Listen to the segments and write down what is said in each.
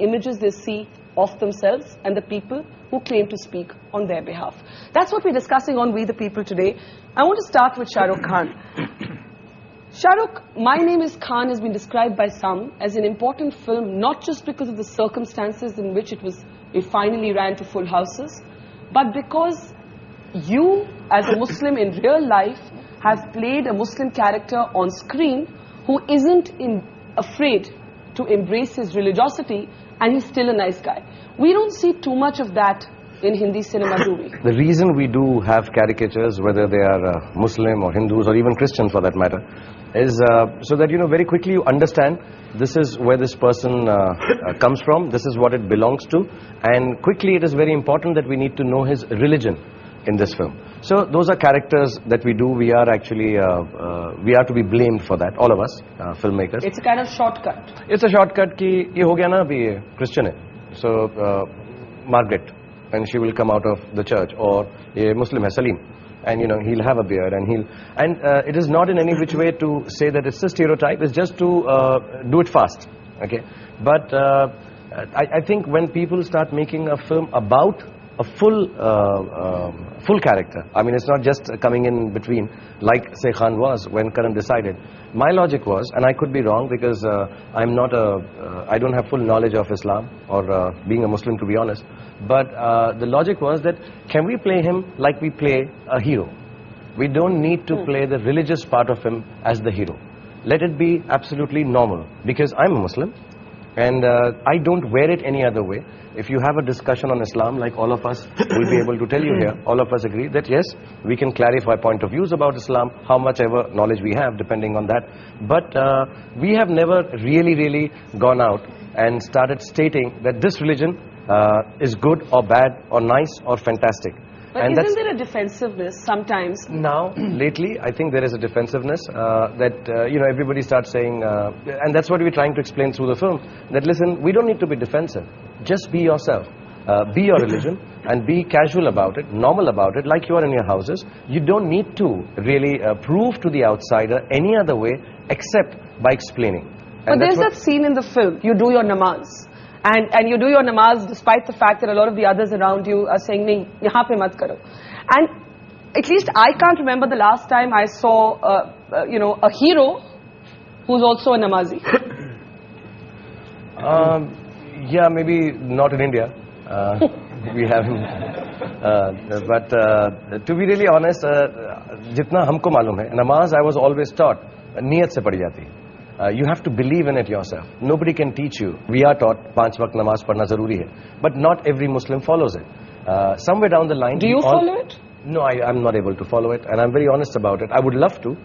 images they see of themselves and the people who claim to speak on their behalf. That's what we're discussing on We the People today. I want to start with Shahrukh Khan. Shahrukh, My Name is Khan has been described by some as an important film, not just because of the circumstances in which it finally ran to full houses, but because you, as a Muslim in real life, have played a Muslim character on screen who isn't afraid to embrace his religiosity, and he's still a nice guy. We don't see too much of that in Hindi cinema, do we? The reason we do have caricatures, whether they are Muslim or Hindus or even Christians for that matter, is so that, very quickly you understand this is where this person comes from, this is what it belongs to, and quickly it is very important that we need to know his religion in this film. So those are characters that we do. We are actually, we are to be blamed for that, all of us, filmmakers. It's a kind of shortcut. It's a shortcut ki ye ho gaya na abhi Christian hai. So Margaret, and she will come out of the church, or a Muslim hai Salim, and he'll have a beard, and it is not in any which way to say that it's a stereotype. It's just to do it fast, okay? But I think when people start making a film about a full character, I mean, it's not just coming in between like say Khan was when Karan decided. My logic was, and I could be wrong because I'm not I don't have full knowledge of Islam or being a Muslim, to be honest, but the logic was that can we play him like we play a hero? We don't need to play the religious part of him as the hero. Let it be absolutely normal, because I'm a Muslim and I don't wear it any other way. If you have a discussion on Islam, like all of us will be able to tell you here, all of us agree that yes, we can clarify point of views about Islam, how much ever knowledge we have, depending on that. But we have never really gone out and started stating that this religion is good or bad or nice or fantastic. But and isn't there a defensiveness sometimes? Now, lately, I think there is a defensiveness that, everybody starts saying, and that's what we're trying to explain through the film, that listen, we don't need to be defensive. Just be yourself. Be your religion and be casual about it, normal about it, like you are in your houses. You don't need to really prove to the outsider any other way except by explaining. But there's that scene in the film, you do your namaz. And you do your namaz despite the fact that a lot of the others around you are saying, nahi, yahan pe mat karo. And at least I can't remember the last time I saw, a hero who's also a namazi. Yeah, maybe not in India. We have him. But to be really honest, jitna humko malum hai, namaz I was always taught, niyat se padi jati hai. You have to believe in it yourself. Nobody can teach you. We are taught 5 waqt namaz padna zaruri hai, but not every Muslim follows it. Somewhere down the line, do you follow it? No, I'm not able to follow it, and I'm very honest about it. I would love to,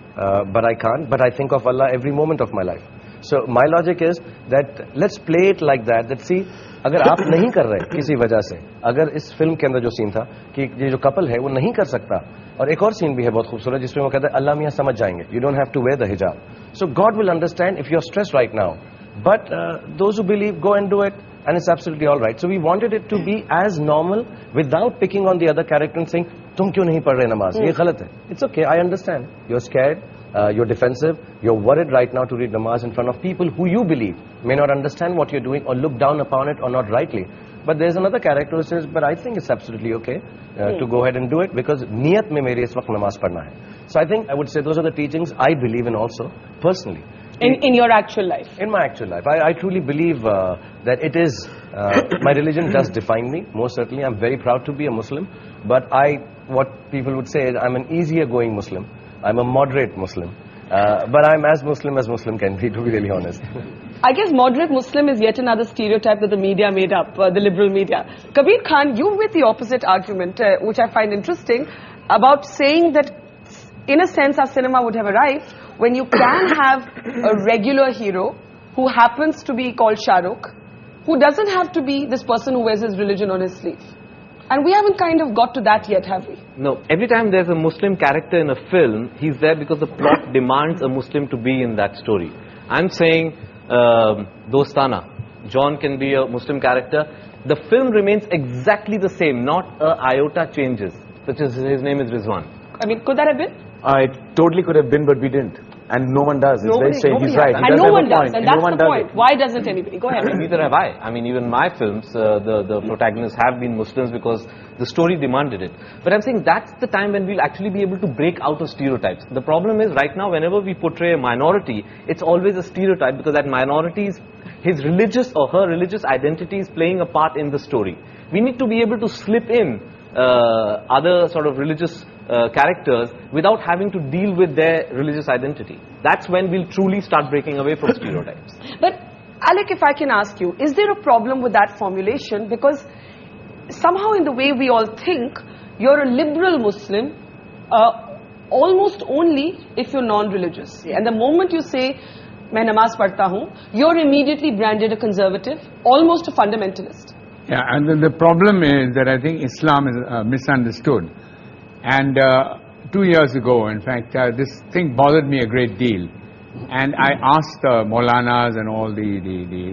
but I can't. But I think of Allah every moment of my life. So my logic is that let's play it like that. That see, अगर आप नहीं कर रहे किसी वजह से, अगर इस फिल्म के अंदर जो सीन था कि ये जो कपल है वो नहीं कर सकता, और एक और सीन भी है बहुत खूबसूरत जिसमें वो कहता है अल्लाह मियां समझ जाएंगे, you don't have to wear the hijab. So God will understand if you're stressed right now. But those who believe, go and do it, and it's absolutely all right. So we wanted it to be as normal without picking on the other character and saying, तुम क्यों नहीं पढ़ रहे नमाज? ये गलत है. It's okay, I understand. You're scared. You're defensive, you're worried right now to read namaz in front of people who you believe may not understand what you're doing or look down upon it or not rightly. But there's another character who says, but I think it's absolutely okay to go ahead and do it because niyat mein mere is waqt namaz padna hai. So I think I would say those are the teachings I believe in also, personally. In your actual life? In my actual life. I truly believe that it is, my religion does define me, most certainly. I'm very proud to be a Muslim, but what people would say is I'm an easier going Muslim. I'm a moderate Muslim, but I'm as Muslim can be, to be really honest. I guess moderate Muslim is yet another stereotype that the media made up, the liberal media. Kabir Khan, you made the opposite argument, which I find interesting, about saying that in a sense our cinema would have arrived when you can have a regular hero who happens to be called Shahrukh, who doesn't have to be this person who wears his religion on his sleeve. And we haven't kind of got to that yet, have we? No. Every time there's a Muslim character in a film, he's there because the plot demands a Muslim to be in that story. I'm saying Dostana. John can be a Muslim character. The film remains exactly the same, not a iota changes. Such as his name is Rizwan. I mean, could that have been? It totally could have been, but we didn't. And no one does. It's very strange. He's right. And no one does. And that's the point. Why doesn't anybody? Go ahead. Neither have I. I mean, even my films, the protagonists have been Muslims because the story demanded it. But I'm saying that's the time when we'll actually be able to break out of stereotypes. The problem is right now, whenever we portray a minority, it's always a stereotype because that minority is his religious or her religious identity is playing a part in the story. We need to be able to slip in other sort of religious characters without having to deal with their religious identity. That's when we'll truly start breaking away from stereotypes. But Alec, if I can ask you, is there a problem with that formulation? Because somehow in the way we all think, you're a liberal Muslim almost only if you're non-religious. And the moment you say, "Main namaz padhta hu," you're immediately branded a conservative, almost a fundamentalist. Yeah, and the problem is that I think Islam is misunderstood. And 2 years ago, in fact, this thing bothered me a great deal. And I asked the Maulanas and all the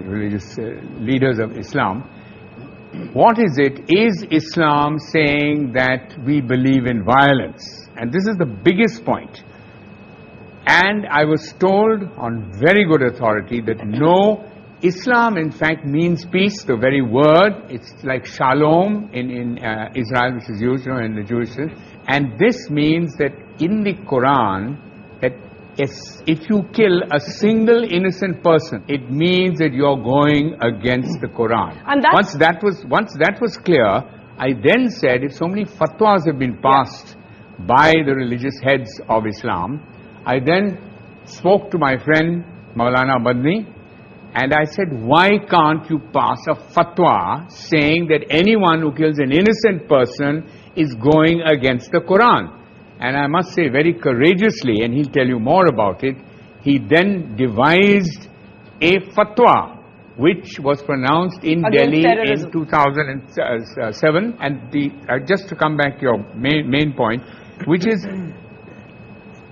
religious leaders of Islam, what is it? Is Islam saying that we believe in violence? And this is the biggest point. And I was told on very good authority that no, Islam in fact means peace, the very word. It's like shalom in Israel, which is used in the Jewish sense. And this means that in the Quran, that if you kill a single innocent person, it means that you're going against the Quran. And once that was clear, I then said, if so many fatwas have been passed by the religious heads of Islam, I then spoke to my friend Maulana Madani, and I said, why can't you pass a fatwa saying that anyone who kills an innocent person is going against the Quran? And I must say very courageously, and he'll tell you more about it, he then devised a fatwa which was pronounced in Delhi in 2007. And just to come back to your main point, which is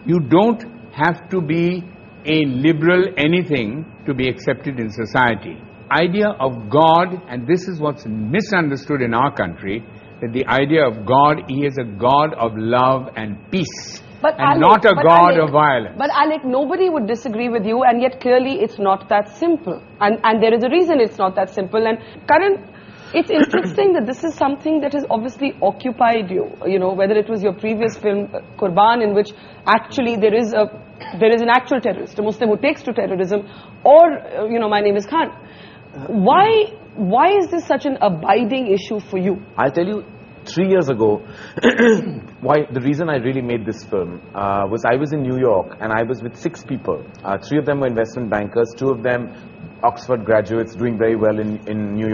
you don't have to be a liberal anything to be accepted in society. Idea of God, and this is what's misunderstood in our country, that the idea of God, He is a God of love and peace, and not a God of violence. But Alec, nobody would disagree with you, and yet clearly it's not that simple. And there is a reason it's not that simple. And Karan, it's interesting that this is something that has obviously occupied you, whether it was your previous film, Qurban, in which actually there is an actual terrorist, a Muslim who takes to terrorism, or, My Name is Khan. Why is this such an abiding issue for you? I'll tell you, 3 years ago, the reason I really made this film was I was in New York and I was with 6 people. 3 of them were investment bankers, 2 of them Oxford graduates doing very well in New York.